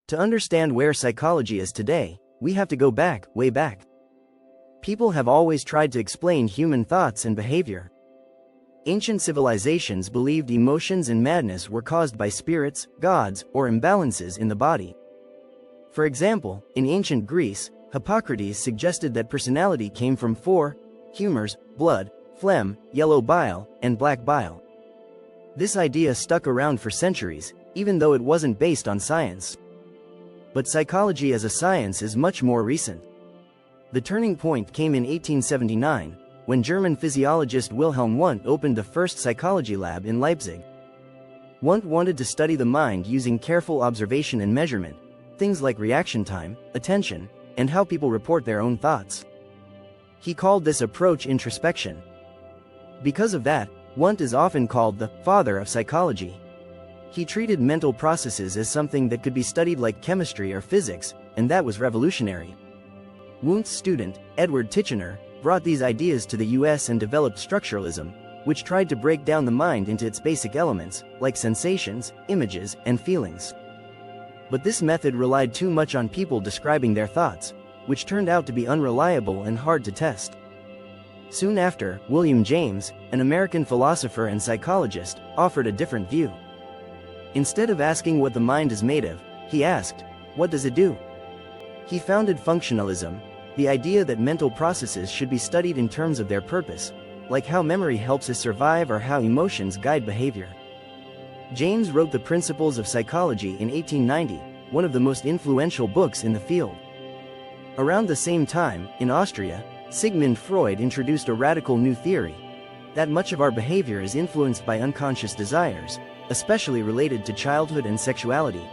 To understand where psychology is today, we have to go back, way back. People have always tried to explain human thoughts and behavior. Ancient civilizations believed emotions and madness were caused by spirits, gods, or imbalances in the body. For example, in ancient Greece, Hippocrates suggested that personality came from four humors: blood, phlegm, yellow bile, and black bile. This idea stuck around for centuries, even though it wasn't based on science. But psychology as a science is much more recent. The turning point came in 1879, when German physiologist Wilhelm Wundt opened the first psychology lab in Leipzig. Wundt wanted to study the mind using careful observation and measurement, things like reaction time, attention, and how people report their own thoughts. He called this approach introspection. Because of that, Wundt is often called the father of psychology. He treated mental processes as something that could be studied like chemistry or physics, and that was revolutionary. Wundt's student, Edward Titchener, brought these ideas to the US and developed structuralism, which tried to break down the mind into its basic elements, like sensations, images, and feelings. But this method relied too much on people describing their thoughts, which turned out to be unreliable and hard to test. Soon after, William James, an American philosopher and psychologist, offered a different view. Instead of asking what the mind is made of, he asked, "What does it do?" He founded functionalism, the idea that mental processes should be studied in terms of their purpose, like how memory helps us survive or how emotions guide behavior. James wrote The Principles of Psychology in 1890, one of the most influential books in the field. Around the same time, in Austria, Sigmund Freud introduced a radical new theory, that much of our behavior is influenced by unconscious desires, especially related to childhood and sexuality.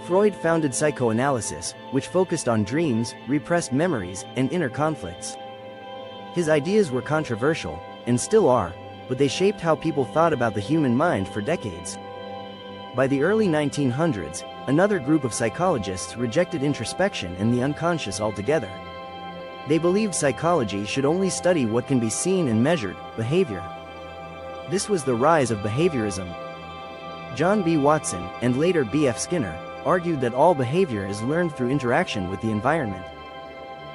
Freud founded psychoanalysis, which focused on dreams, repressed memories, and inner conflicts. His ideas were controversial, and still are, but they shaped how people thought about the human mind for decades. By the early 1900s, another group of psychologists rejected introspection and the unconscious altogether. They believed psychology should only study what can be seen and measured, behavior. This was the rise of behaviorism. John B. Watson, and later B.F. Skinner, argued that all behavior is learned through interaction with the environment.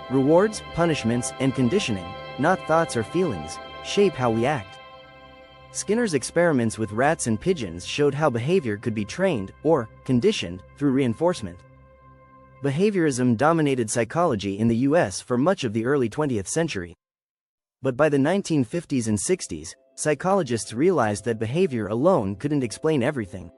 Rewards, punishments, and conditioning, not thoughts or feelings, shape how we act. Skinner's experiments with rats and pigeons showed how behavior could be trained, or conditioned, through reinforcement. Behaviorism dominated psychology in the US for much of the early 20th century. But by the 1950s and 60s, psychologists realized that behavior alone couldn't explain everything.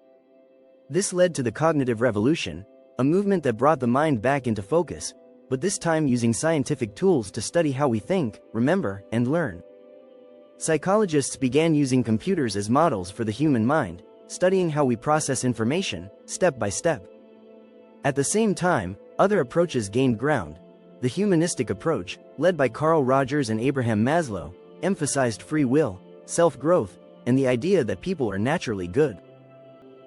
This led to the cognitive revolution, a movement that brought the mind back into focus, but this time using scientific tools to study how we think, remember, and learn. Psychologists began using computers as models for the human mind, studying how we process information, step by step. At the same time, other approaches gained ground. The humanistic approach, led by Carl Rogers and Abraham Maslow, emphasized free will, self-growth, and the idea that people are naturally good.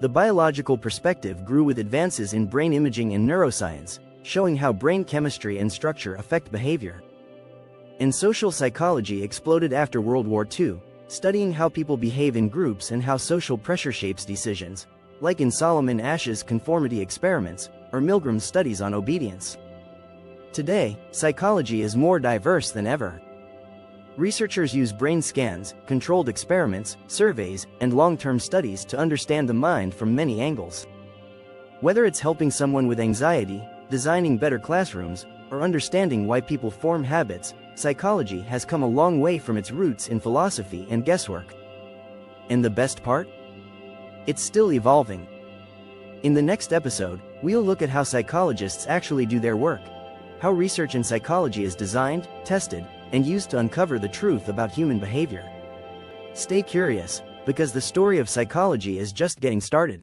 The biological perspective grew with advances in brain imaging and neuroscience, showing how brain chemistry and structure affect behavior. And social psychology exploded after World War II, studying how people behave in groups and how social pressure shapes decisions, like in Solomon Asch's conformity experiments, or Milgram's studies on obedience. Today, psychology is more diverse than ever. Researchers use brain scans, controlled experiments, surveys, and long-term studies to understand the mind from many angles. Whether it's helping someone with anxiety, designing better classrooms, or understanding why people form habits, psychology has come a long way from its roots in philosophy and guesswork. And the best part? It's still evolving. In the next episode, we'll look at how psychologists actually do their work, how research in psychology is designed, tested, and used to uncover the truth about human behavior. Stay curious, because the story of psychology is just getting started.